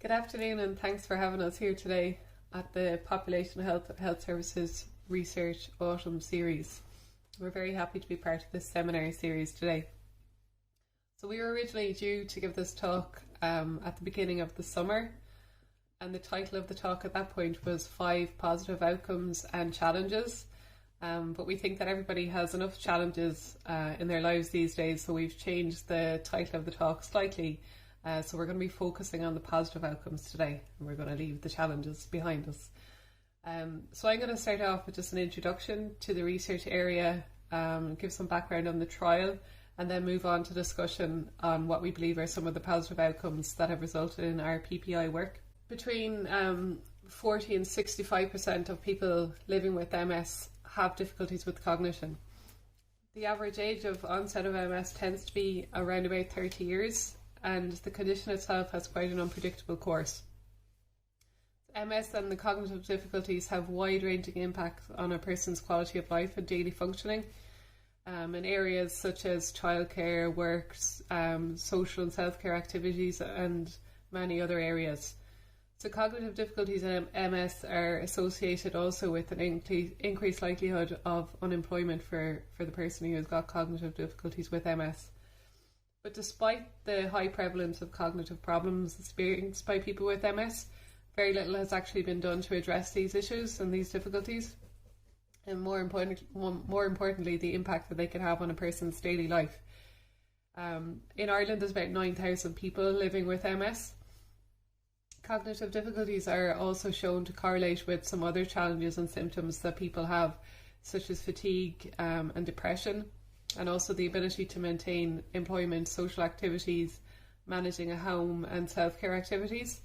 Good afternoon, and thanks for having us here today at the Population Health Services Research Autumn Series. We're very happy to be part of this seminar series today. So we were originally due to give this talk at the beginning of the summer, and the title of the talk at that point was 5 Positive Outcomes and Challenges. But we think that everybody has enough challenges in their lives these days, so we've changed the title of the talk slightly. So we're going to be focusing on the positive outcomes today, and we're going to leave the challenges behind us. So I'm going to start off with just an introduction to the research area, give some background on the trial, and then move on to discussion on what we believe are some of the positive outcomes that have resulted in our PPI work. Between 40 and 65% of people living with MS have difficulties with cognition. The average age of onset of MS tends to be around about 30 years, and the condition itself has quite an unpredictable course. MS and the cognitive difficulties have wide-ranging impacts on a person's quality of life and daily functioning in areas such as childcare, work, social and self-care activities, and many other areas. So cognitive difficulties in MS are associated also with an increased likelihood of unemployment for the person who has got cognitive difficulties with MS. But despite the high prevalence of cognitive problems experienced by people with MS, very little has actually been done to address these issues and these difficulties, and more importantly, the impact that they can have on a person's daily life. In Ireland, there's about 9,000 people living with MS. Cognitive difficulties are also shown to correlate with some other challenges and symptoms that people have, such as fatigue and depression, and also the ability to maintain employment, social activities, managing a home, and self-care activities.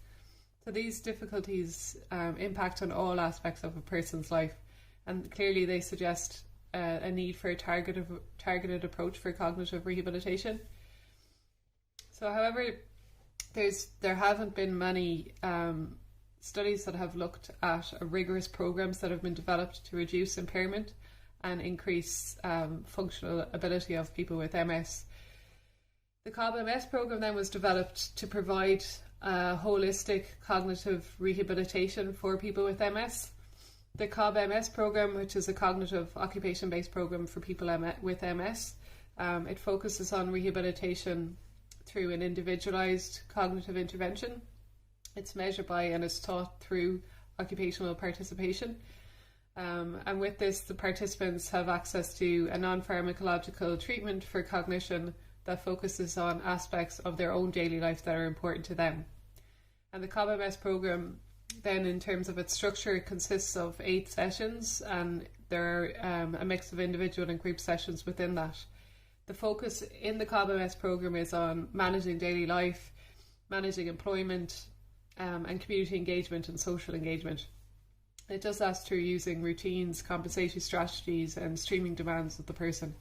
So these difficulties impact on all aspects of a person's life, and clearly they suggest a need for a targeted approach for cognitive rehabilitation. So however, there haven't been many studies that have looked at rigorous programs that have been developed to reduce impairment and increase functional ability of people with MS. The COB-MS program then was developed to provide holistic cognitive rehabilitation for people with MS. The COB-MS program, which is a cognitive occupation-based program for people with MS, it focuses on rehabilitation through an individualized cognitive intervention. It's measured by and is taught through occupational participation. And with this, the participants have access to a non-pharmacological treatment for cognition that focuses on aspects of their own daily life that are important to them. And the COB-MS program, then, in terms of its structure, consists of 8 sessions, and there are a mix of individual and group sessions within that. The focus in the COB-MS program is on managing daily life, managing employment, and community engagement and social engagement. It does that through using routines, compensatory strategies, and streaming demands of the person.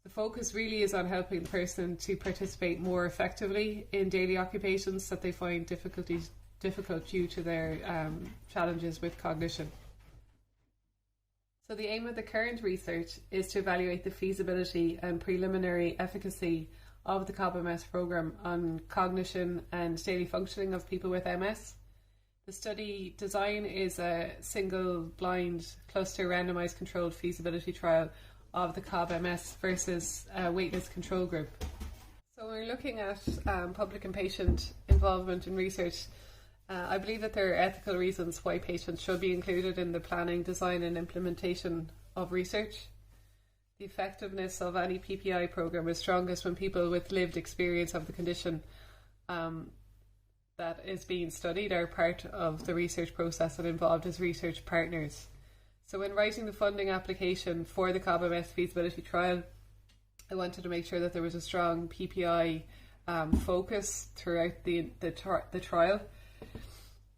The focus really is on helping the person to participate more effectively in daily occupations that they find difficult due to their challenges with cognition. So the aim of the current research is to evaluate the feasibility and preliminary efficacy of the COB-MS program on cognition and daily functioning of people with MS. The study design is a single-blind, cluster randomised controlled feasibility trial of the COB-MS versus a waitlist control group. So when we're looking at public and patient involvement in research, I believe that there are ethical reasons why patients should be included in the planning, design and implementation of research. The effectiveness of any PPI program is strongest when people with lived experience of the condition that is being studied are part of the research process and involved as research partners. So when writing the funding application for the COB-MS feasibility trial, I wanted to make sure that there was a strong PPI focus throughout the trial.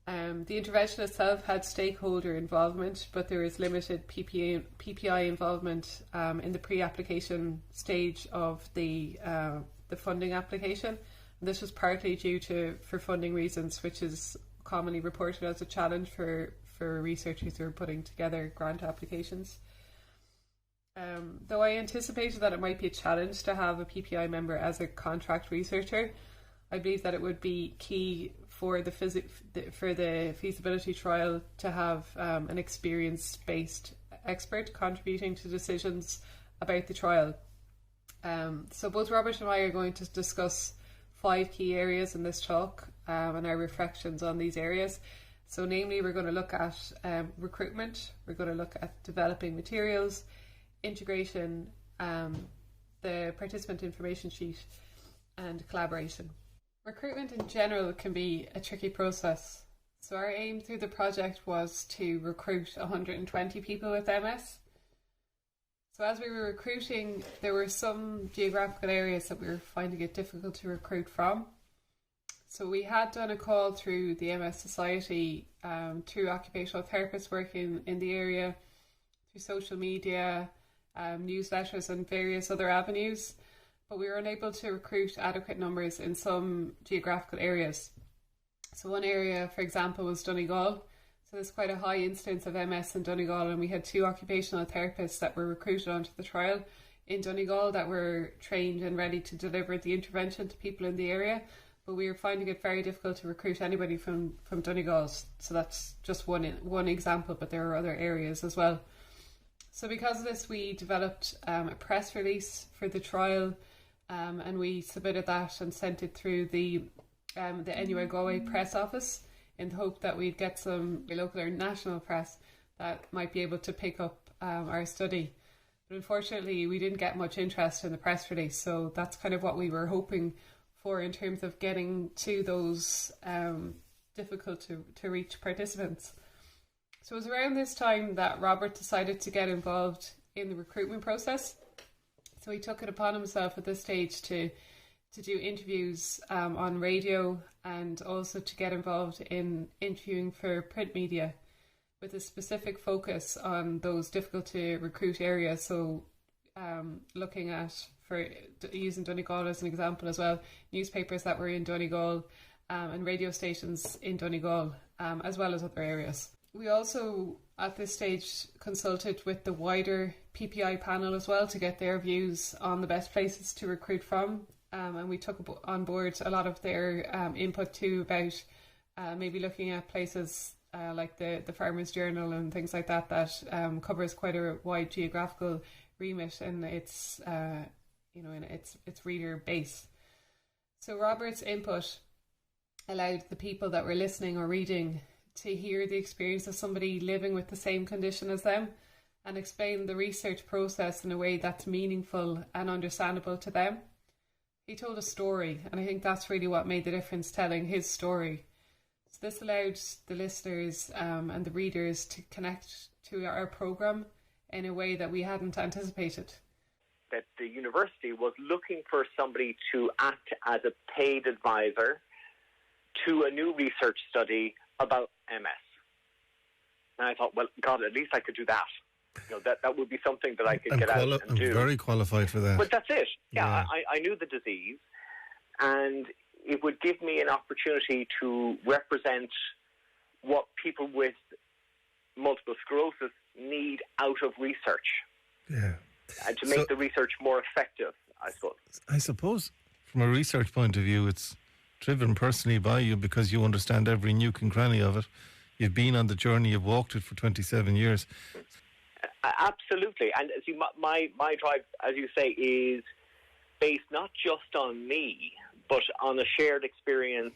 The intervention itself had stakeholder involvement, but there is limited PPI involvement in the pre-application stage of the funding application. And this was partly due for funding reasons, which is commonly reported as a challenge for researchers who are putting together grant applications. Though I anticipated that it might be a challenge to have a PPI member as a contract researcher, I believe that it would be key for the feasibility trial to have an experience-based expert contributing to decisions about the trial. So both Robert and I are going to discuss 5 key areas in this talk and our reflections on these areas. So namely, we're going to look at recruitment, we're going to look at developing materials, integration, the participant information sheet, and collaboration. Recruitment in general can be a tricky process. So our aim through the project was to recruit 120 people with MS. So as we were recruiting, there were some geographical areas that we were finding it difficult to recruit from. So we had done a call through the MS Society, through occupational therapists working in the area, through social media, newsletters and various other avenues, but we were unable to recruit adequate numbers in some geographical areas. So one area, for example, was Donegal. So there's quite a high incidence of MS in Donegal, and we had 2 occupational therapists that were recruited onto the trial in Donegal that were trained and ready to deliver the intervention to people in the area. But we were finding it very difficult to recruit anybody from Donegal. So that's just one example, but there are other areas as well. So because of this, we developed a press release for the trial, and we submitted that and sent it through the NUI Galway press office in the hope that we'd get some local or national press that might be able to pick up our study. But unfortunately, we didn't get much interest in the press release, so that's kind of what we were hoping for in terms of getting to those difficult to reach participants. So it was around this time that Robert decided to get involved in the recruitment process. So he took it upon himself at this stage to do interviews on radio, and also to get involved in interviewing for print media with a specific focus on those difficult to recruit areas. So looking at, for using Donegal as an example as well, newspapers that were in Donegal and radio stations in Donegal, as well as other areas. We also at this stage consulted with the wider PPI panel as well to get their views on the best places to recruit from. And we took on board a lot of their input too about maybe looking at places like the Farmers Journal and things like that covers quite a wide geographical remit in its in its reader base. So Robert's input allowed the people that were listening or reading to hear the experience of somebody living with the same condition as them, and explain the research process in a way that's meaningful and understandable to them. He told a story, and I think that's really what made the difference, telling his story. So this allowed the listeners and the readers to connect to our programme in a way that we hadn't anticipated. That the university was looking for somebody to act as a paid advisor to a new research study about MS. And I thought, well, God, at least I could do that. That would be something that I could get out and do. I'm very qualified for that. But that's it. Yeah. I knew the disease, and it would give me an opportunity to represent what people with multiple sclerosis need out of research. Yeah. And to make the research more effective, I suppose. I suppose from a research point of view, it's driven personally by you because you understand every nook and cranny of it. You've been on the journey, you've walked it for 27 years. Absolutely. And see, my drive, as you say, is based not just on me, but on a shared experience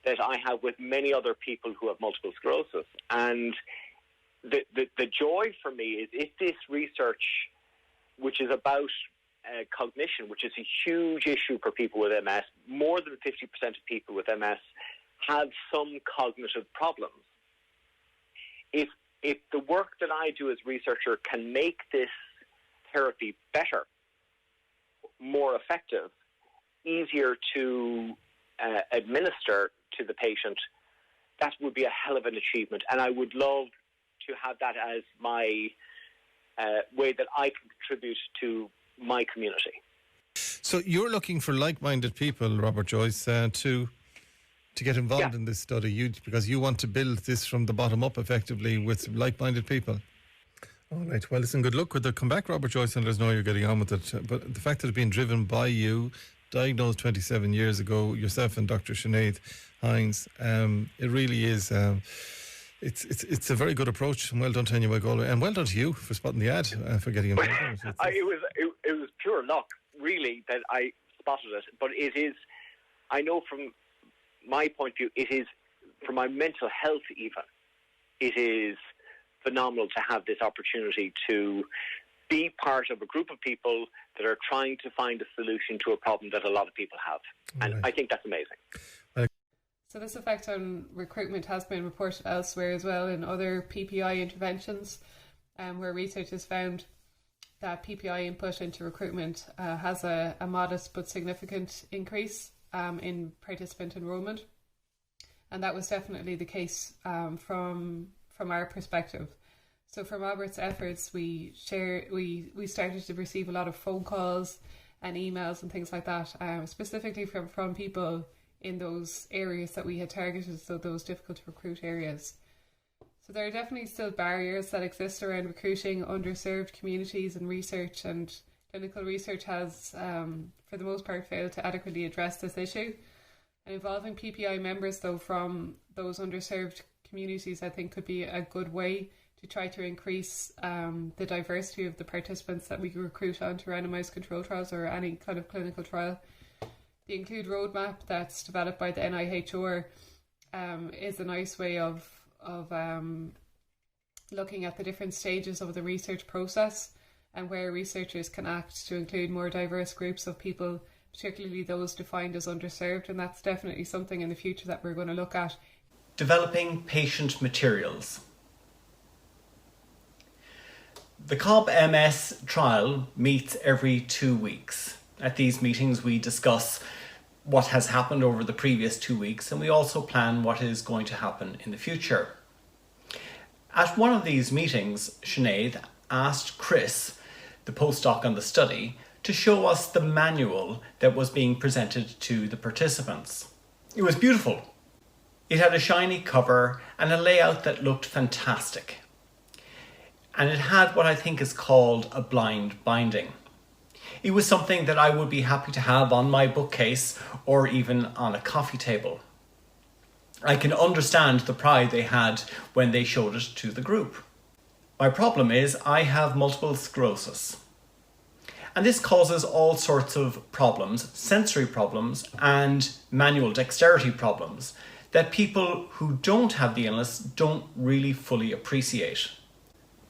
that I have with many other people who have multiple sclerosis. And the joy for me is if this research, which is about cognition, which is a huge issue for people with MS, more than 50% of people with MS have some cognitive problems. If the work that I do as a researcher can make this therapy better, more effective, easier to administer to the patient, that would be a hell of an achievement. And I would love to have that as my way that I can contribute to my community. So you're looking for like-minded people, Robert Joyce, to get involved in this study, because you want to build this from the bottom up effectively with like-minded people. All right, well listen, good luck with it. Come back, Robert Joyce, and let us know you're getting on with it. But the fact that it's being driven by you, diagnosed 27 years ago, yourself and Dr. Sinéad Hynes. It really is. It's a very good approach, and well done to NUI Galway, and well done to you for spotting the ad, for getting involved in it. It was pure luck, really, that I spotted it. But it is, I know from my point of view, it is, for my mental health even, it is phenomenal to have this opportunity to be part of a group of people that are trying to find a solution to a problem that a lot of people have. And right. I think that's amazing. So this effect on recruitment has been reported elsewhere as well in other PPI interventions, where research has found that PPI input into recruitment has a modest but significant increase in participant enrolment. And that was definitely the case from our perspective. So from Robert's efforts, we started to receive a lot of phone calls and emails and things like that, specifically from people in those areas that we had targeted, so those difficult to recruit areas. So there are definitely still barriers that exist around recruiting underserved communities, and research and clinical research has, for the most part, failed to adequately address this issue. And involving PPI members, though, from those underserved communities, I think could be a good way to try to increase the diversity of the participants that we recruit onto randomised control trials or any kind of clinical trial. The Include roadmap that's developed by the NIHR is a nice way of looking at the different stages of the research process and where researchers can act to include more diverse groups of people, particularly those defined as underserved, and that's definitely something in the future that we're going to look at. Developing patient materials. The COB-MS trial meets every 2 weeks. At these meetings we discuss what has happened over the previous 2 weeks, and we also plan what is going to happen in the future. At one of these meetings, Sinead asked Chris, the postdoc on the study, to show us the manual that was being presented to the participants. It was beautiful. It had a shiny cover and a layout that looked fantastic. And it had what I think is called a blind binding. It was something that I would be happy to have on my bookcase or even on a coffee table. I can understand the pride they had when they showed it to the group. My problem is I have multiple sclerosis. And this causes all sorts of problems, sensory problems and manual dexterity problems that people who don't have the illness don't really fully appreciate.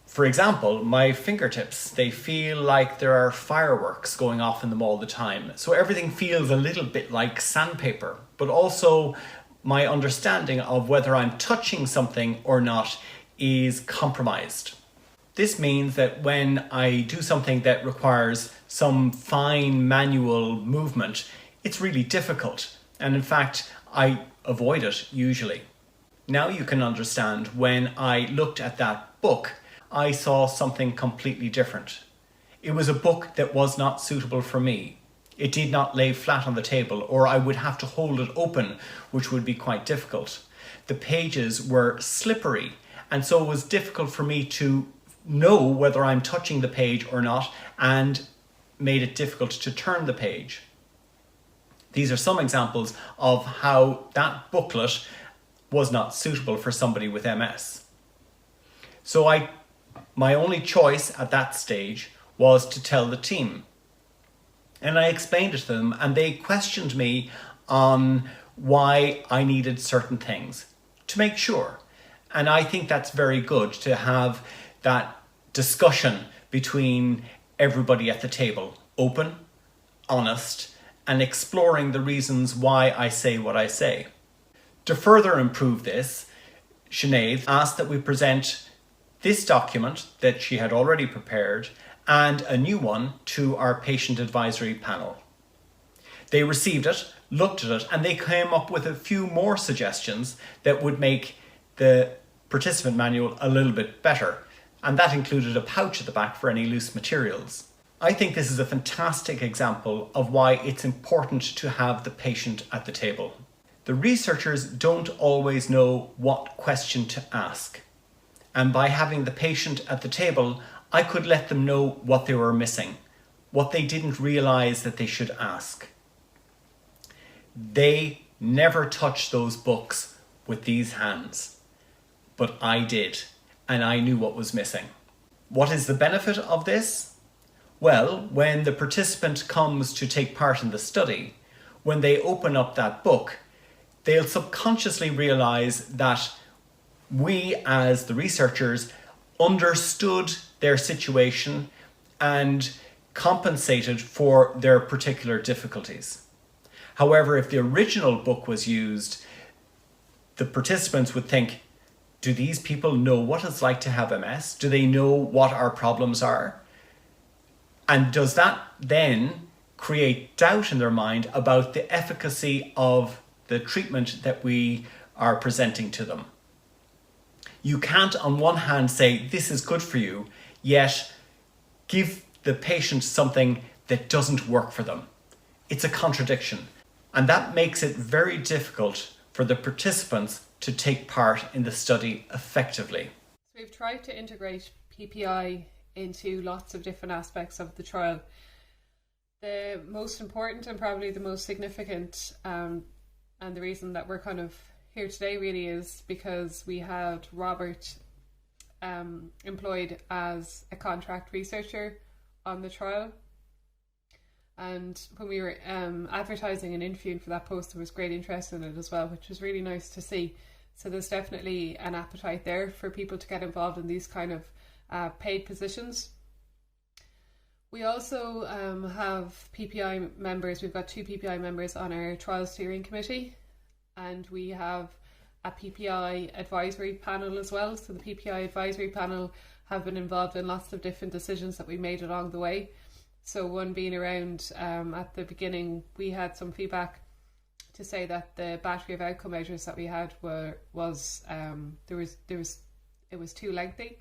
For example, my fingertips, they feel like there are fireworks going off in them all the time. So everything feels a little bit like sandpaper, but also my understanding of whether I'm touching something or not is compromised. This means that when I do something that requires some fine manual movement, it's really difficult. And in fact, I avoid it usually. Now you can understand when I looked at that book, I saw something completely different. It was a book that was not suitable for me. It did not lay flat on the table, or I would have to hold it open, which would be quite difficult. The pages were slippery, and so it was difficult for me to know whether I'm touching the page or not, and made it difficult to turn the page. These are some examples of how that booklet was not suitable for somebody with MS. So my only choice at that stage was to tell the team. And I explained it to them, and they questioned me on why I needed certain things to make sure. And I think that's very good to have that discussion between everybody at the table, open, honest, and exploring the reasons why I say what I say. To further improve this, Sinead asked that we present this document that she had already prepared and a new one to our patient advisory panel. They received it, looked at it, and they came up with a few more suggestions that would make the participant manual a little bit better. And that included a pouch at the back for any loose materials. I think this is a fantastic example of why it's important to have the patient at the table. The researchers don't always know what question to ask. And by having the patient at the table, I could let them know what they were missing, what they didn't realize that they should ask. They never touched those books with these hands, but I did, and I knew what was missing. What is the benefit of this? Well, when the participant comes to take part in the study, when they open up that book, they'll subconsciously realize that we as the researchers understood their situation and compensated for their particular difficulties. However, if the original book was used, the participants would think, do these people know what it's like to have MS? Do they know what our problems are? And does that then create doubt in their mind about the efficacy of the treatment that we are presenting to them? You can't on one hand say this is good for you, yet give the patient something that doesn't work for them. It's a contradiction. And that makes it very difficult for the participants to take part in the study effectively. So we've tried to integrate PPI into lots of different aspects of the trial. The most important and probably the most significant, and the reason that we're kind of here today really is because we had Robert employed as a contract researcher on the trial. And when we were advertising and interviewing for that post, there was great interest in it as well, which was really nice to see. So there's definitely an appetite there for people to get involved in these kind of paid positions. We also have PPI members. We've got 2 PPI members on our trial steering committee, and we have a PPI advisory panel as well. So the PPI advisory panel have been involved in lots of different decisions that we made along the way. So one being around at the beginning, we had some feedback to say that the battery of outcome measures that we had was too lengthy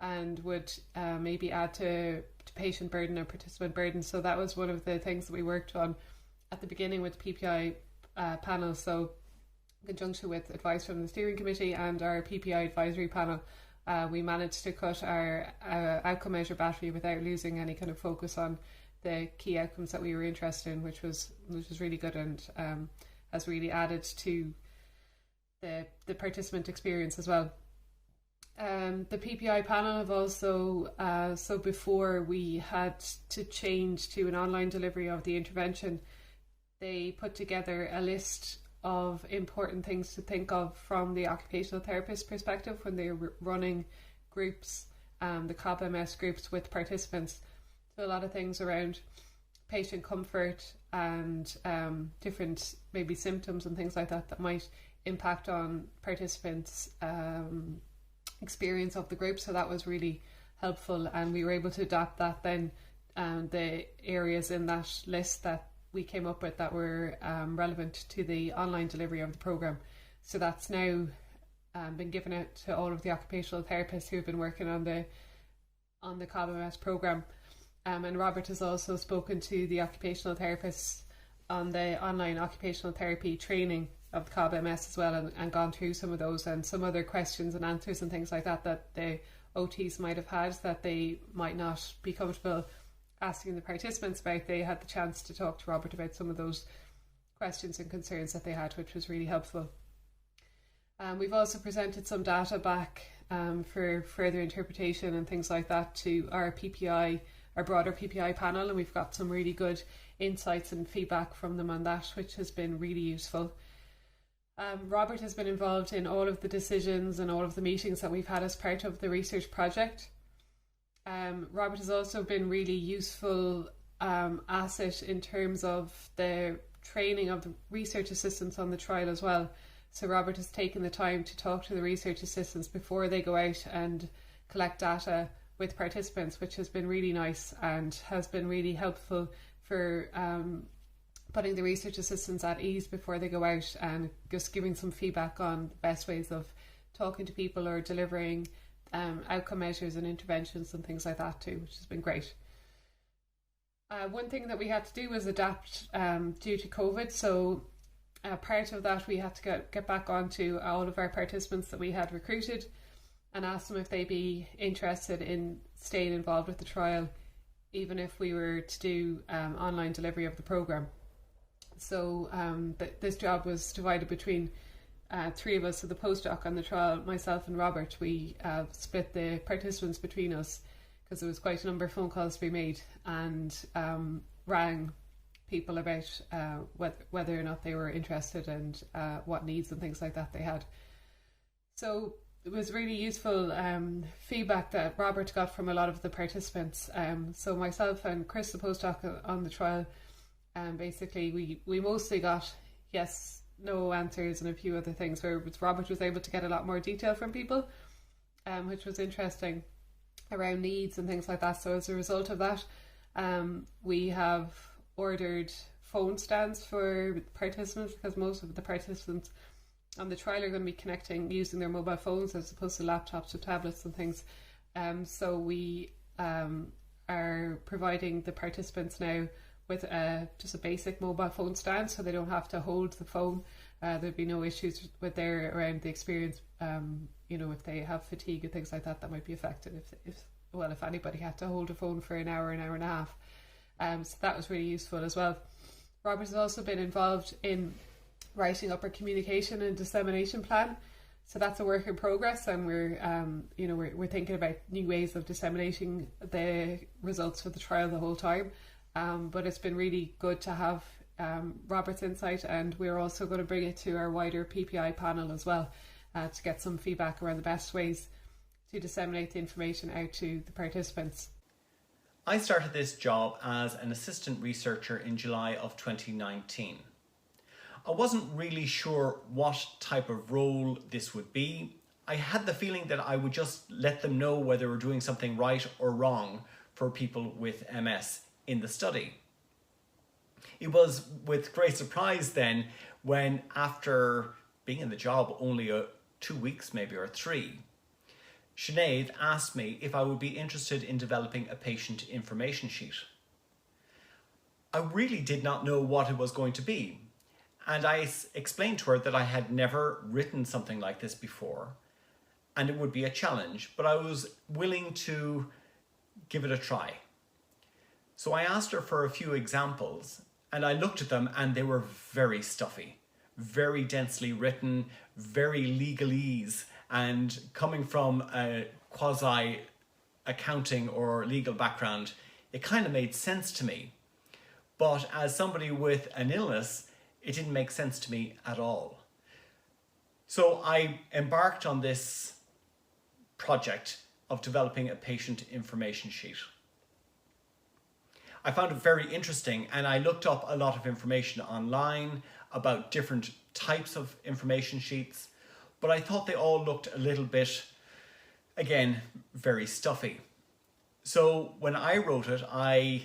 and would maybe add to patient burden or participant burden. So that was one of the things that we worked on at the beginning with the PPI panel. So in conjunction with advice from the steering committee and our PPI advisory panel, we managed to cut our outcome measure battery without losing any kind of focus on the key outcomes that we were interested in, which was really good and has really added to the participant experience as well. The PPI panel have also, so before we had to change to an online delivery of the intervention, they put together a list of important things to think of from the occupational therapist perspective when they're running groups, the COB-MS groups with participants. So a lot of things around patient comfort and different maybe symptoms and things like that might impact on participants' experience of the group. So that was really helpful, and we were able to adapt that then, the areas in that list that we came up with that were relevant to the online delivery of the programme. So that's now been given out to all of the occupational therapists who have been working on the COB-MS programme. And Robert has also spoken to the occupational therapists on the online occupational therapy training of the COB-MS as well, and gone through some of those and some other questions and answers and things like that the OTs might have had that they might not be comfortable asking the participants about. They had the chance to talk to Robert about some of those questions and concerns that they had, which was really helpful. We've also presented some data back for further interpretation and things like that to our broader PPI panel, and we've got some really good insights and feedback from them on that, which has been really useful. Robert has been involved in all of the decisions and all of the meetings that we've had as part of the research project. Robert has also been really useful asset in terms of the training of the research assistants on the trial as well. So Robert has taken the time to talk to the research assistants before they go out and collect data with participants, which has been really nice and has been really helpful for putting the research assistants at ease before they go out, and just giving some feedback on the best ways of talking to people or delivering outcome measures and interventions and things like that too, which has been great. One thing that we had to do was adapt due to COVID. So part of that, we had to get back onto all of our participants that we had recruited and ask them if they'd be interested in staying involved with the trial, even if we were to do online delivery of the programme. So this job was divided between three of us. So the postdoc on the trial, myself and Robert, we split the participants between us because there was quite a number of phone calls to be made, and rang people about whether or not they were interested and what needs and things like that they had. So it was really useful feedback that Robert got from a lot of the participants. So myself and Chris, the postdoc on the trial, basically we mostly got yes, no answers and a few other things, where Robert was able to get a lot more detail from people, which was interesting, around needs and things like that. So as a result of that, we have ordered phone stands for participants, because most of the participants on the trial are going to be connecting using their mobile phones as opposed to laptops or tablets and things. So we are providing the participants now with just a basic mobile phone stand, so they don't have to hold the phone. There'd be no issues with around the experience. If they have fatigue and things like that, that might be affected if anybody had to hold a phone for an hour and a half. So that was really useful as well. Robert has also been involved in writing up our communication and dissemination plan. So that's a work in progress, and we're thinking about new ways of disseminating the results for the trial the whole time. But it's been really good to have Robert's insight, and we're also going to bring it to our wider PPI panel as well, to get some feedback around the best ways to disseminate the information out to the participants. I started this job as an assistant researcher in July of 2019. I wasn't really sure what type of role this would be. I had the feeling that I would just let them know whether we're doing something right or wrong for people with MS in the study. It was with great surprise then when, after being in the job only 2 weeks maybe, or 3, Sinead asked me if I would be interested in developing a patient information sheet. I really did not know what it was going to be, and I explained to her that I had never written something like this before, and it would be a challenge, but I was willing to give it a try. So I asked her for a few examples, and I looked at them, and they were very stuffy, very densely written, very legalese, and coming from a quasi-accounting or legal background, it kind of made sense to me. But as somebody with an illness, it didn't make sense to me at all. So I embarked on this project of developing a patient information sheet. I found it very interesting, and I looked up a lot of information online about different types of information sheets, but I thought they all looked a little bit, again, very stuffy. So when I wrote it, I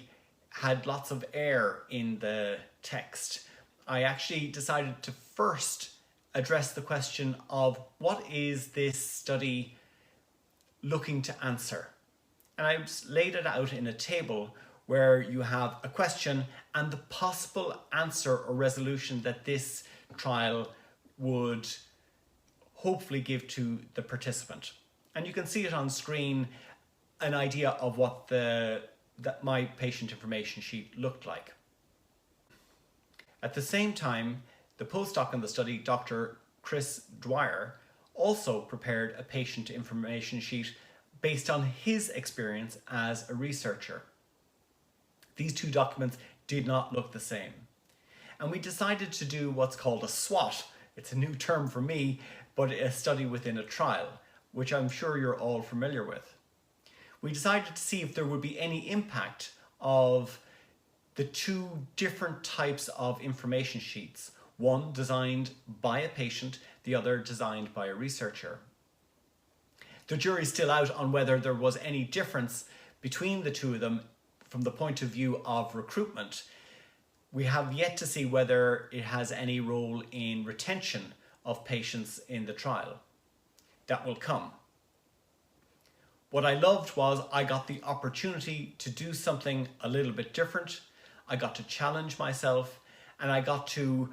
had lots of air in the text. I actually decided to first address the question of what is this study looking to answer? And I laid it out in a table where you have a question and the possible answer or resolution that this trial would hopefully give to the participant. And you can see it on screen, an idea of what that my patient information sheet looked like. At the same time, the postdoc in the study, Dr. Chris Dwyer, also prepared a patient information sheet based on his experience as a researcher. These two documents did not look the same. And we decided to do what's called a SWOT. It's a new term for me, but a study within a trial, which I'm sure you're all familiar with. We decided to see if there would be any impact of the two different types of information sheets, one designed by a patient, the other designed by a researcher. The jury's still out on whether there was any difference between the two of them from the point of view of recruitment. We have yet to see whether it has any role in retention of patients in the trial. That will come. What I loved was I got the opportunity to do something a little bit different. I got to challenge myself, and I got to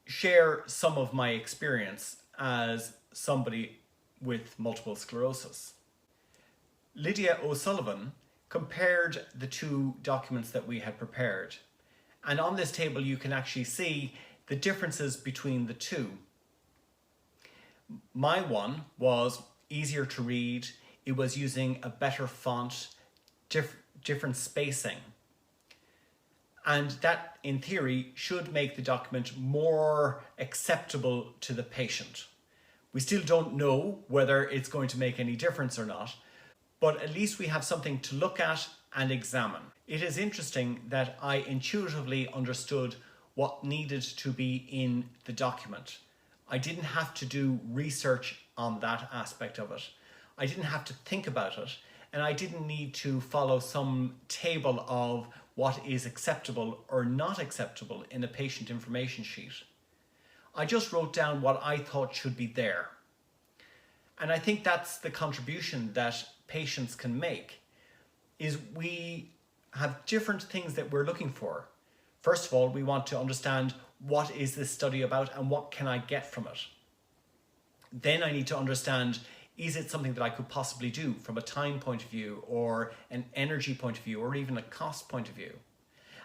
share some of my experience as somebody with multiple sclerosis. Lydia O'Sullivan compared the two documents that we had prepared, And on this table, you can actually see the differences between the two. My one was easier to read. It was using a better font, different spacing. And that, in theory, should make the document more acceptable to the patient. We still don't know whether it's going to make any difference or not, but at least we have something to look at and examine. It is interesting that I intuitively understood what needed to be in the document. I didn't have to do research on that aspect of it. I didn't have to think about it, and I didn't need to follow some table of what is acceptable or not acceptable in a patient information sheet. I just wrote down what I thought should be there. And I think that's the contribution that patients can make, is we have different things that we're looking for. First of all, we want to understand what is this study about and what can I get from it. Then I need to understand, is it something that I could possibly do from a time point of view or an energy point of view or even a cost point of view?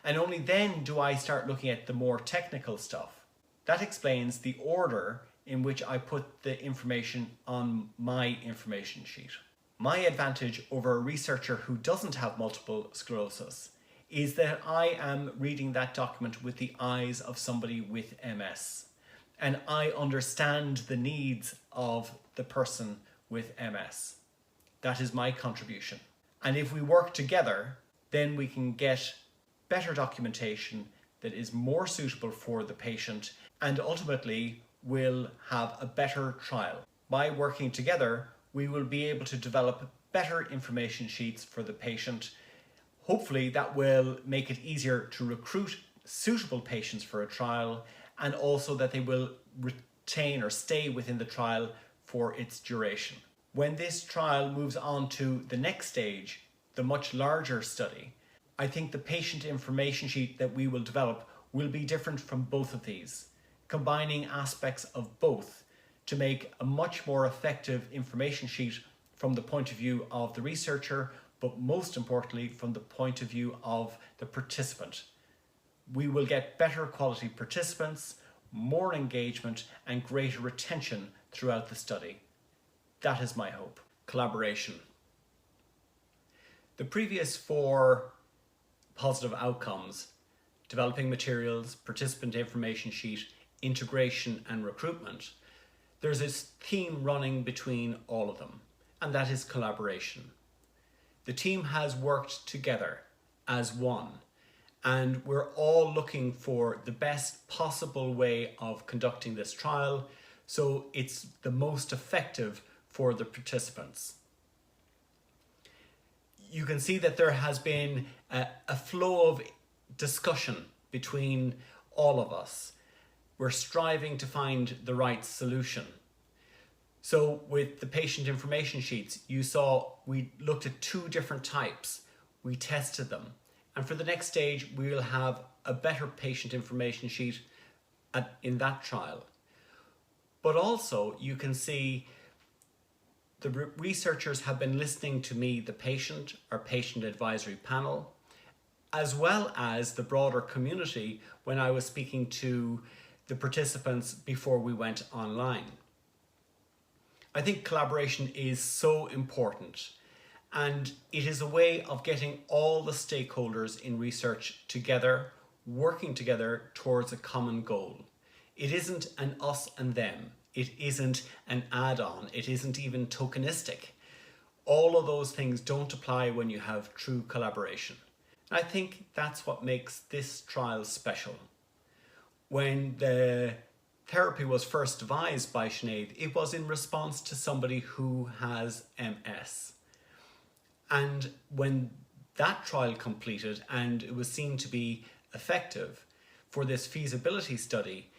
And only then do I start looking at the more technical stuff. That explains the order in which I put the information on my information sheet. My advantage over a researcher who doesn't have multiple sclerosis is that I am reading that document with the eyes of somebody with MS. And I understand the needs of the person with MS. That is my contribution. And if we work together, then we can get better documentation that is more suitable for the patient and ultimately will have a better trial. By working together, we will be able to develop better information sheets for the patient. Hopefully that will make it easier to recruit suitable patients for a trial, and also that they will retain or stay within the trial for its duration. When this trial moves on to the next stage, the much larger study, I think the patient information sheet that we will develop will be different from both of these, combining aspects of both to make a much more effective information sheet from the point of view of the researcher, but most importantly from the point of view of the participant. We will get better quality participants, more engagement and greater retention throughout the study. That is my hope. Collaboration. The previous 4 positive outcomes, developing materials, participant information sheet, integration and recruitment, there's this theme running between all of them, and that is collaboration. The team has worked together as one, and we're all looking for the best possible way of conducting this trial so it's the most effective for the participants. You can see that there has been a flow of discussion between all of us. We're striving to find the right solution. So with the patient information sheets, you saw we looked at 2 different types. We tested them. And for the next stage, we will have a better patient information sheet in that trial. But also you can see the researchers have been listening to me, the patient, our patient advisory panel, as well as the broader community when I was speaking to the participants before we went online. I think collaboration is so important, and it is a way of getting all the stakeholders in research together, working together towards a common goal. It isn't an us and them. It isn't an add-on. It isn't even tokenistic. All of those things don't apply when you have true collaboration. I think that's what makes this trial special. When the therapy was first devised by Sinead, it was in response to somebody who has MS. And when that trial completed and it was seen to be effective for this feasibility study,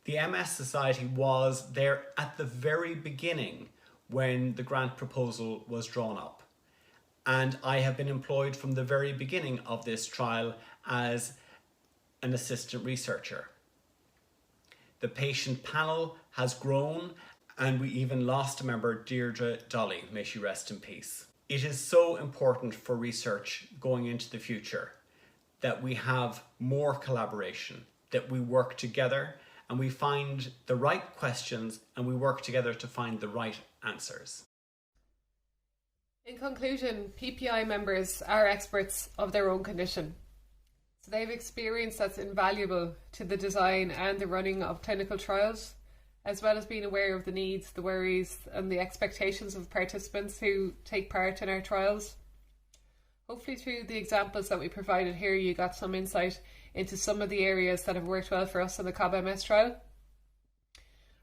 the MS Society was there at the very beginning when the grant proposal was drawn up. And I have been employed from the very beginning of this trial as an assistant researcher. The patient panel has grown, and we even lost a member, Deirdre Dolly, may she rest in peace. It is so important for research going into the future that we have more collaboration, that we work together and we find the right questions and we work together to find the right answers. In conclusion, PPI members are experts of their own condition. So they have experience that's invaluable to the design and the running of clinical trials, as well as being aware of the needs, the worries and the expectations of participants who take part in our trials. Hopefully through the examples that we provided here, you got some insight into some of the areas that have worked well for us in the COB-MS trial.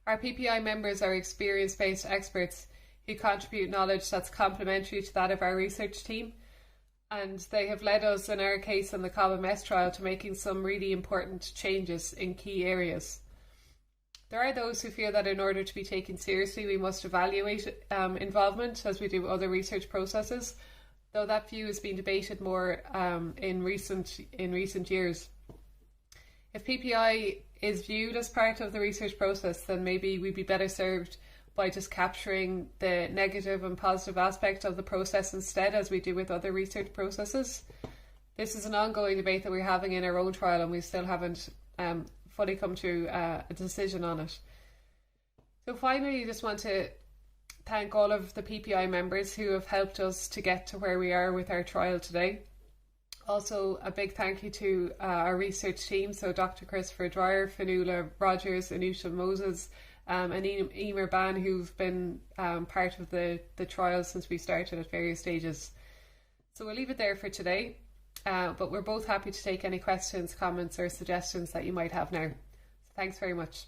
Our PPI members are experience-based experts who contribute knowledge that's complementary to that of our research team, and they have led us in our case in the COB-MS trial to making some really important changes in key areas. There are those who feel that in order to be taken seriously we must evaluate involvement as we do other research processes, though that view has been debated more in recent years. If PPI is viewed as part of the research process, then maybe we'd be better served by just capturing the negative and positive aspect of the process instead, as we do with other research processes. This is an ongoing debate that we're having in our own trial, and we still haven't fully come to a decision on it. So finally, I just want to thank all of the PPI members who have helped us to get to where we are with our trial today. Also, a big thank you to our research team, so Dr. Christopher Dwyer, Fionnuala Rogers, Anusha Moses, and Emer Ban, who've been part of the trial since we started at various stages. So we'll leave it there for today, but we're both happy to take any questions, comments or suggestions that you might have now. So thanks very much.